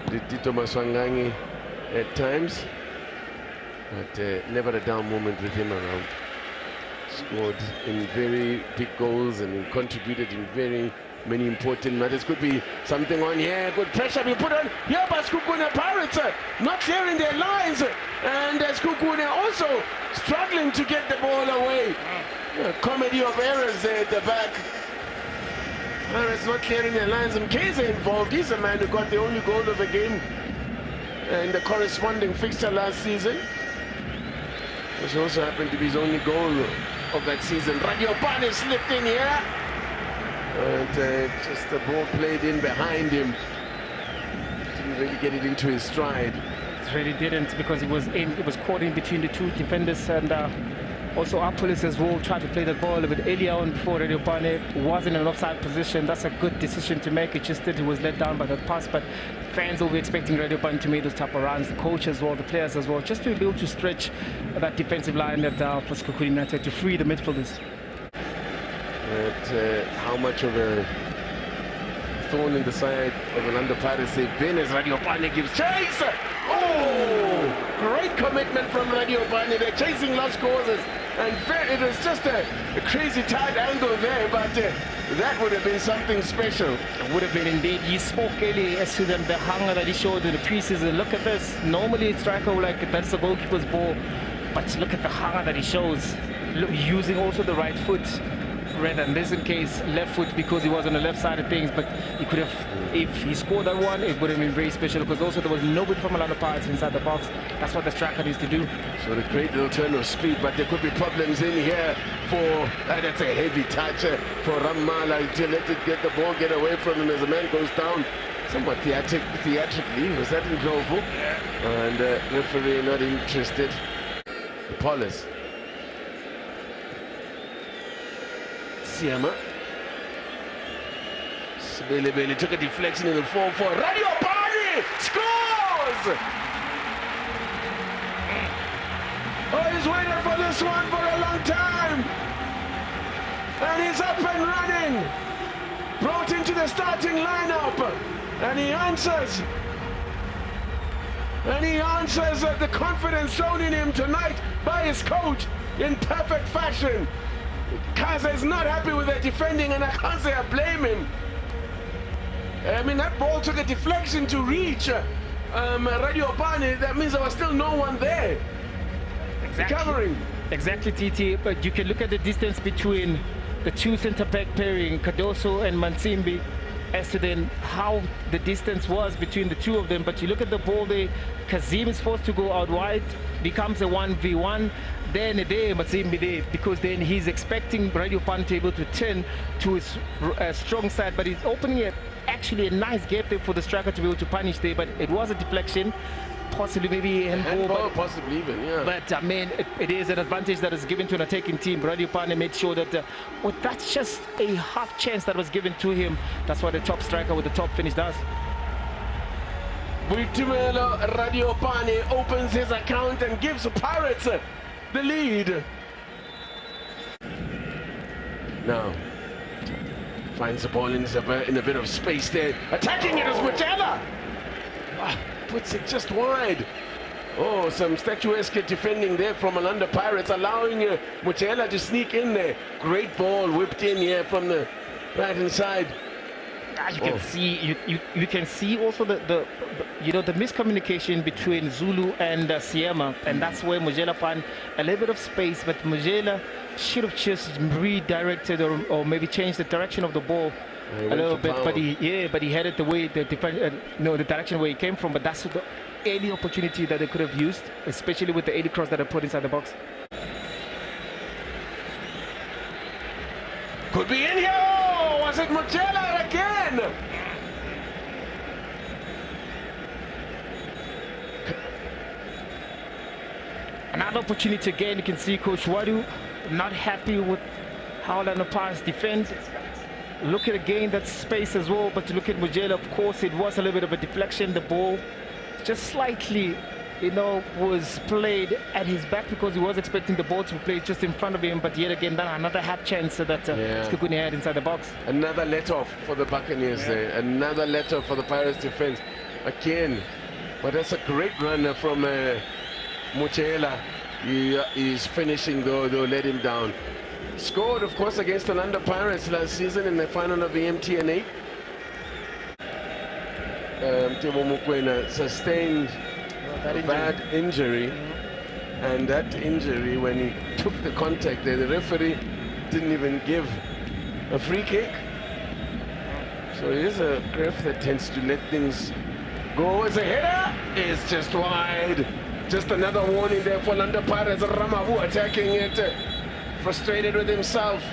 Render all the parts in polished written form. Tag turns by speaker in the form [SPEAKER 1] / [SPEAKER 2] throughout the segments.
[SPEAKER 1] Tito Maswangangi at times, but never a down moment with him around. Scored in very big goals and contributed in very many important matters. Could be something on here. Good pressure being put on here by Skukuni Pirates, not clearing their lines, and Skukuni also struggling to get the ball away. A comedy of errors there at the back. Pirates not clearing their lines. Mkhize involved. He's the man who got the only goal of the game in the corresponding fixture last season, which also happened to be his only goal of that season. Radiopane slipped in here, and just the ball played in behind him. Didn't really get it into his stride.
[SPEAKER 2] It really didn't, because it was caught in between the two defenders, and also our police as well tried to play the ball a bit earlier on before Radiopane was in an offside position. That's a good decision to make. It just that he was let down by that pass, but fans will be expecting Radiopane to make those type of runs, the coach as well, the players as well, just to be able to stretch that defensive line that for Sekhukhune United to free the midfielders.
[SPEAKER 1] But how much of a thorn in the side of Orlando Pirates they've been as Radiopane gives chase! Oh! Great commitment from Radiopane. They're chasing lost causes, and it was just a crazy tight angle there, but that would have been something special.
[SPEAKER 2] It would have been indeed. He spoke earlier as to the hunger that he showed in the preseason. Look at this. Normally a striker like that's the goalkeeper's ball, but look at the hunger that he shows, using also the right foot rather than this in case left foot, because he was on the left side of things. But he could have, if he scored that one, it would have been very special, because also there was nobody from Orlando Pirates inside the box. That's what the striker needs to do.
[SPEAKER 1] So the great little turn of speed, but there could be problems in here for that's a heavy touch for Ramala to let it get the ball get away from him as the man goes down. Somewhat theatrically, was that in Glovo? And referee not interested. Paulus. Siama. Sibele took a deflection in the 4-4. Radiopane scores! Oh, he's waited for this one for a long time. And he's up and running. Brought into the starting lineup. And he answers. And he answers the confidence shown in him tonight by his coach in perfect fashion. Kaza is not happy with their defending, and I can't say I blame him. I mean, that ball took a deflection to reach Radiopane. That means there was still no one there. Covering.
[SPEAKER 2] Exactly, TT. But you can look at the distance between the two centre-back pairing, Cardoso and Mansimbi, as to then how the distance was between the two of them. But you look at the ball there, Kazim is forced to go out wide, becomes a 1v1. Then there, Mansimbi there, because then he's expecting Radiopane to be able to turn to his strong side, but he's opening it. Actually a nice gap there for the striker to be able to punish there, but it was a deflection. Possibly maybe handball,
[SPEAKER 1] possibly even, yeah.
[SPEAKER 2] But I mean, it is an advantage that is given to an attacking team. Radiopane made sure that that's just a half chance that was given to him. That's what the top striker with the top finish does.
[SPEAKER 1] Buitumelo Radiopane opens his account and gives the Pirates the lead. Now finds the ball in a bit of space there. Attacking it is Mujela. Puts it just wide. Oh, some statuesque defending there from Orlando Pirates, allowing Mujela to sneak in there. Great ball whipped in here from the right-hand side.
[SPEAKER 2] You can see you can see also the miscommunication between Zulu and Siema, and that's where Mujela found a little bit of space, but Mujela should have just redirected or maybe changed the direction of the ball a little bit, but he headed the way the direction where he came from. But that's the early opportunity that they could have used, especially with the 80 cross that they put inside the box.
[SPEAKER 1] Could be in here. Oh, was it Mujela again?
[SPEAKER 2] Another opportunity again. You can see Coach Wadu not happy with how Orlando Pirates defend. Look at again that space as well, but to look at Mujela, of course, it was a little bit of a deflection. The ball just slightly, was played at his back because he was expecting the ball to be played just in front of him. But yet again, another half chance that Skukuni had inside the box.
[SPEAKER 1] Another let-off for the Buccaneers there. Another let-off for the Pirates defense. again. But that's a great runner from Muchela. He's finishing though, let him down. Scored, of course, against Orlando Pirates last season in the final of the MTN 8. Tebo Mokoena sustained a bad injury. And that injury, when he took the contact there, the referee didn't even give a free kick. So here's a ref that tends to let things go. As a header, it's just wide. Just another warning there for Orlando Pirates. Ramavu attacking it, frustrated with himself.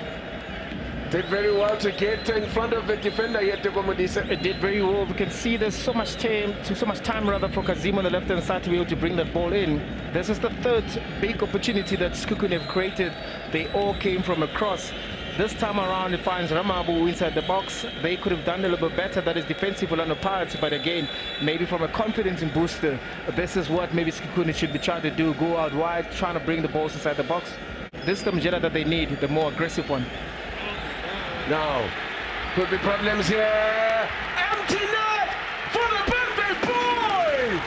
[SPEAKER 1] Did very well to get in front of the defender yet.
[SPEAKER 2] It did very well. We can see there's so much time for Kazim on the left hand side to be able to bring that ball in. This is the third big opportunity that Skukuni have created. They all came from a cross. This time around it finds Ramabu inside the box. They could have done a little bit better. That is defensive for the Pirates, but again, maybe from a confidence in booster, this is what maybe Skukuni should be trying to do. Go out wide, trying to bring the balls inside the box. This is the Mjela that they need, the more aggressive one.
[SPEAKER 1] Now, could be problems here. Empty net for the birthday boy!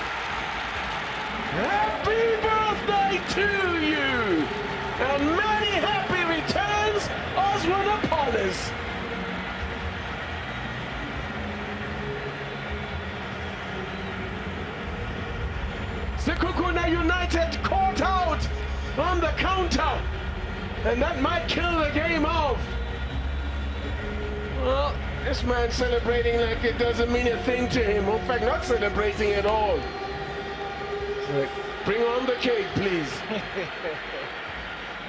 [SPEAKER 1] Happy birthday to you! And many happy returns, Oswald Apollos. Sekhukhune United caught out on the counter, and that might kill the game off. Well, this man celebrating like it doesn't mean a thing to him. In fact, not celebrating at all. It's like, bring on the cake, please.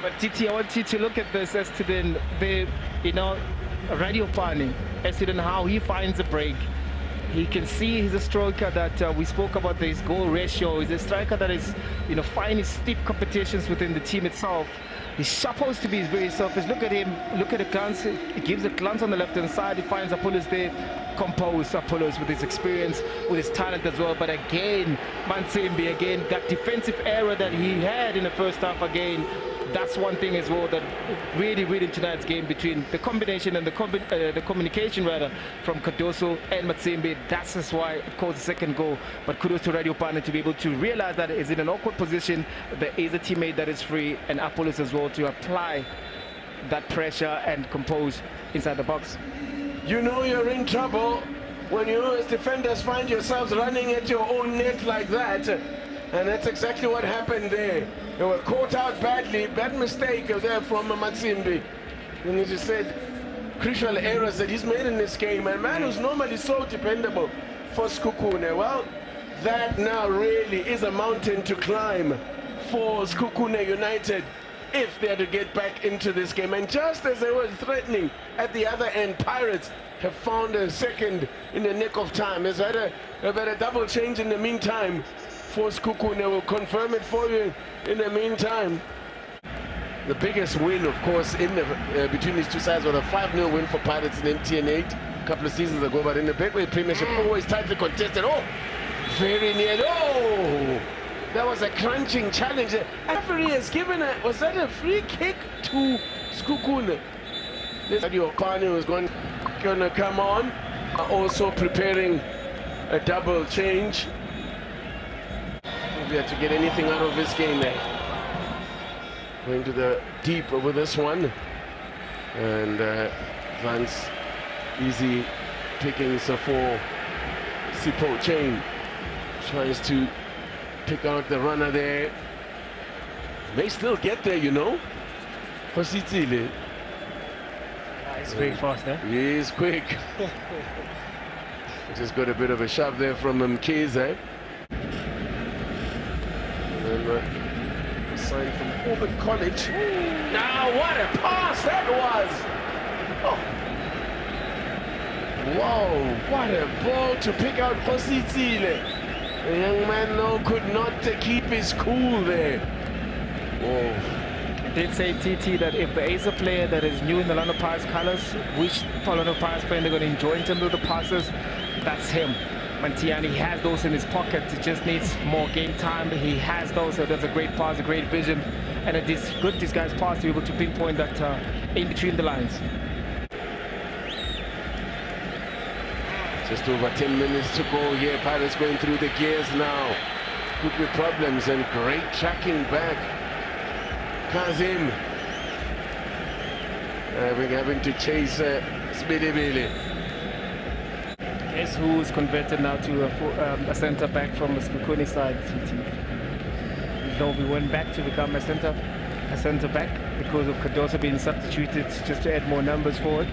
[SPEAKER 2] But Titi, I want you to look at this as to the Radio Pani, as to how he finds a break. He can see he's a striker that we spoke about his goal ratio. He's a striker that is, finding stiff competitions within the team itself. He's supposed to be very selfish. Look at him, look at the glance. He gives a glance on the left-hand side. He finds Apollos there, composed Apollos with his experience, with his talent as well. But again, Mansimbi, again, that defensive error that he had in the first half again, that's one thing as well that really tonight's game between the combination and the communication rather from Cardoso and Matsimbi. That's just why it caused the second goal. But kudos to Radio Pana to be able to realize that it's in an awkward position. There is a teammate that is free, and Apollos as well to apply that pressure and compose inside the box.
[SPEAKER 1] You know you're in trouble when you as defenders find yourselves running at your own net like that. And that's exactly what happened there. They were caught out badly. Bad mistake there from Matsimbi. And he just said, crucial errors that he's made in this game. A man who's normally so dependable for Skukune. Well, that now really is a mountain to climb for Sekhukhune United if they're to get back into this game. And just as they were threatening at the other end, Pirates have found a second in the nick of time. They've had a double change in the meantime for Sekhukhune. Will confirm it for you in the meantime. The biggest win, of course, in the between these two sides was a 5-0 win for Pirates in MTN 8 a couple of seasons ago, but in the Betway Premiership, always tightly contested. Oh, very near. Oh, that was a crunching challenge. The referee has given was that a free kick to Skukuni? This Radio Pani was going to come on, also preparing a double change. We had to get anything out of this game there. Going to the deep over this one. And Vance easy pickings for Sipo Chain. Tries to pick out the runner there. May still get there, Hositile.
[SPEAKER 2] He's very fast there.
[SPEAKER 1] He is quick. Just got a bit of a shove there from Mkhize. A sign from Auburn College. Now what a pass that was! Oh. Wow, what a ball to pick out Hositile. The young man though could not keep his cool there. Whoa.
[SPEAKER 2] I did say TT that if there is a player that is new in the Orlando Pirates colors, which Orlando Pirates player they're going to enjoy in terms of the passes, that's him. Mantiani has those in his pocket. He just needs more game time. He has those. So that's a great pass, a great vision, and it is good this guy's pass to be able to pinpoint that in between the lines.
[SPEAKER 1] Just over 10 minutes to go here. Pirates going through the gears now. Could be problems and great tracking back. Kazim having to chase Speedy Billy.
[SPEAKER 2] Guess who's converted now to a centre back from the Skukuni side, TT. Though we went back to become a centre back because of Cardoso being substituted just to add more numbers forward.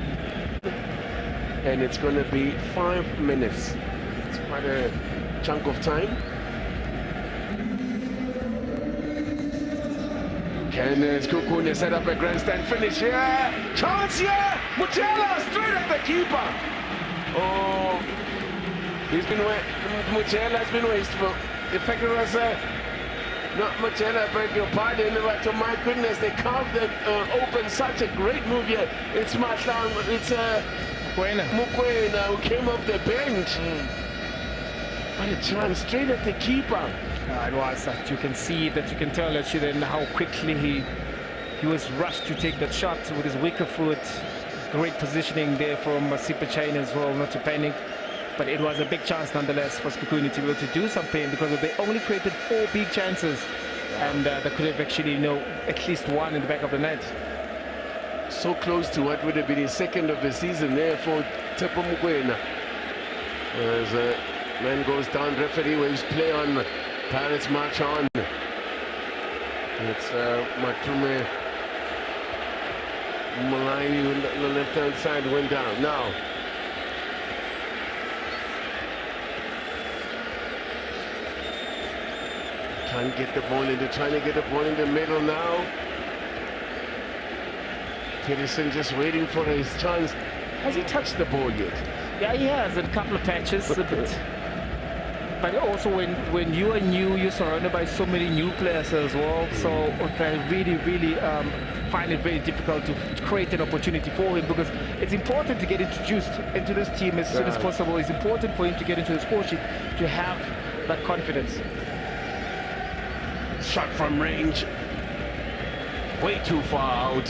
[SPEAKER 1] And it's going to be 5 minutes. It's quite a chunk of time. Can Skukuni set up a grandstand finish here? Chance here! Mutela straight at the keeper. Oh, Mutela's been wasteful. In fact, it was not Mutela, beg your pardon, but oh my goodness, they carved it open. Such a great move here. It's Matlang, it's Mukwena who came off the bench. What a chance, straight at the keeper.
[SPEAKER 2] It was that you can see that, you can tell that then how quickly he was rushed to take that shot with his weaker foot. Great positioning there from Sipa Chain as well, not to panic. But it was a big chance nonetheless for Skukuni to be able to do something, because they only created 4 big chances, and they could have actually, at least one in the back of the net.
[SPEAKER 1] So close to what would have been his second of the season there for Tepo Mukwena. As a man goes down, referee waves play on. Pirates march on. It's Matume Malai on the left-hand side went down. Now, can't get the ball in. They're trying to get the ball in the middle now. Peterson just waiting for his chance. Has he touched the ball yet?
[SPEAKER 2] Yeah, he has in a couple of patches. But also when you are new, you're surrounded by so many new players as well. So I really find it very difficult to create an opportunity for him, because it's important to get introduced into this team as soon as possible. It's important for him to get into the score sheet, to have that confidence.
[SPEAKER 1] Shot from range. Way too far out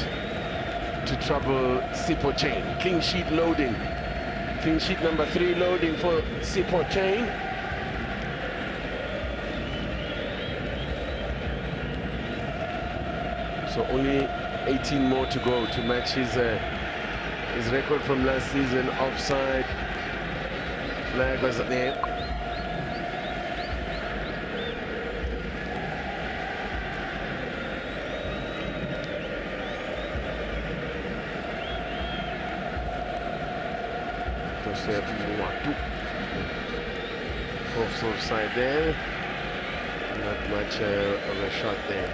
[SPEAKER 1] to trouble Sipo Chain. Clean sheet loading. Clean sheet number 3 loading for Sipo Chain. So only 18 more to go to match his record from last season. Offside. Flag was there. Offside there. Not much of a shot there.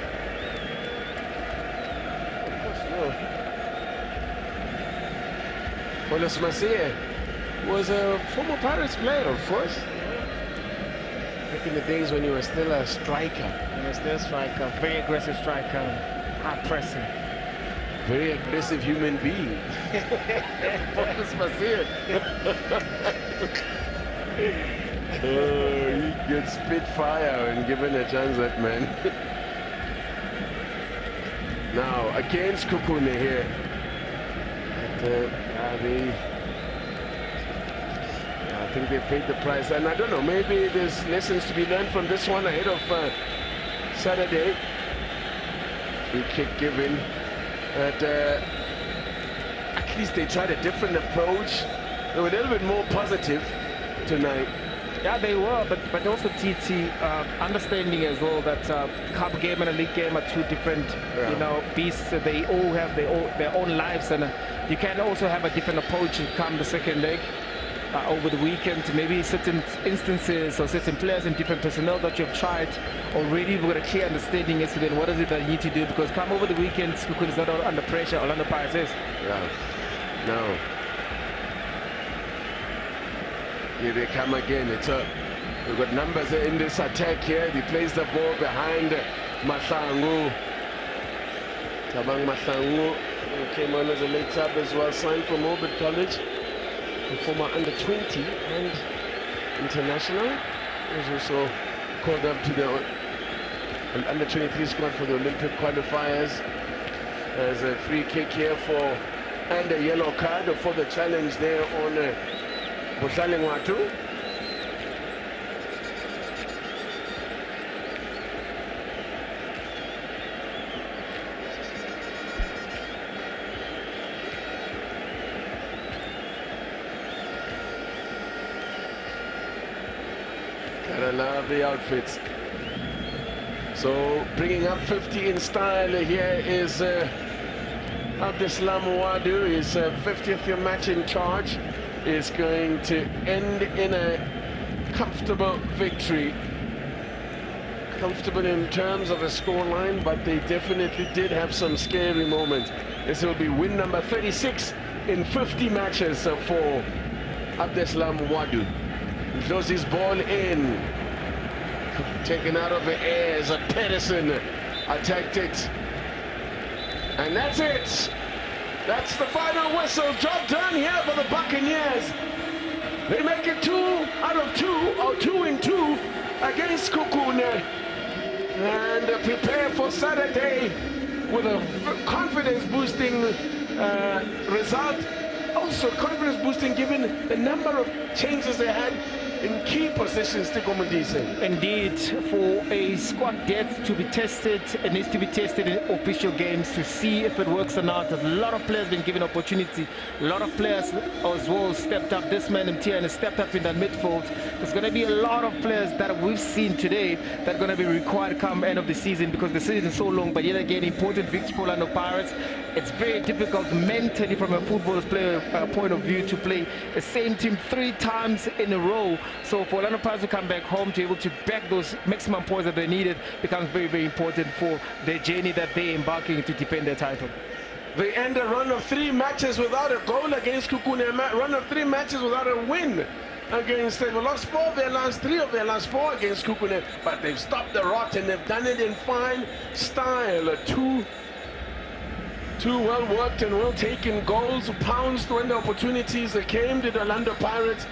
[SPEAKER 1] Wallace Masia was a former Pirates player, of course. Back in the days when you were still a striker.
[SPEAKER 2] He was still a striker, very aggressive striker, hard pressing.
[SPEAKER 1] Very aggressive human being. Wallace Masia. He gets spit fire and given a chance, that man. Now against Skukuni here. I think they paid the price, and I don't know, maybe there's lessons to be learned from this one ahead of Saturday. Free kick given, but at least they tried a different approach. They were a little bit more positive tonight.
[SPEAKER 2] Yeah, they were, but also TT understanding as well that cup game and a league game are two different, beasts. They all have their own lives, and you can also have a different approach come the second leg over the weekend. Maybe certain instances or certain players and different personnel that you've tried already, we've got a clear understanding as to then what is it that you need to do, because come over the weekend, Skukuni is not under pressure. Orlando Pirates is.
[SPEAKER 1] Yeah, no. Here they come again. We've got numbers in this attack here. He plays the ball behind Mahlangu. Tabang Mahlangu came on as a late sub as well, signed from Orbit College, a former under-20 and international. He was also called up to the under-23 squad for the Olympic qualifiers. There's a free kick here and a yellow card for the challenge there on Buhlale Ngwatu. Gotta love the outfits. So bringing up 50 in style here is Abdeslam Wadu. His 50th match in charge is going to end in a comfortable victory. Comfortable in terms of a scoreline, but they definitely did have some scary moments. This will be win number 36 in 50 matches for Abdeslam Wadu. Throws his ball in. Taken out of the air as a Pedersen attacked it. And that's it. That's the final whistle. Job done here for the Buccaneers. They make it 2 out of 2, or 2 in 2 against Sekhukhune. And prepare for Saturday with a confidence-boosting result. Also confidence-boosting given the number of changes they had in key positions to Komandise.
[SPEAKER 2] Indeed, for a squad depth to be tested, it needs to be tested in official games to see if it works or not. There's a lot of players been given opportunity. A lot of players as well stepped up. This man Mtn has stepped up in that midfield. There's going to be a lot of players that we've seen today that are going to be required come end of the season, because the season is so long. But yet again, important victory for Orlando Pirates. It's very difficult mentally from a footballer's player point of view to play the same team 3 times in a row. So for Orlando Pirates to come back home to be able to back those maximum points that they needed becomes very, very important for their journey that they're embarking to defend their title.
[SPEAKER 1] They end a run of 3 matches without a goal against Skukuni, a run of 3 matches without a win against them. They lost 4 of their last 3 of their last 4 against Skukuni, but they've stopped the rot and they've done it in fine style. Two well-worked and well-taken goals, pounced when the opportunities came to the Orlando Pirates.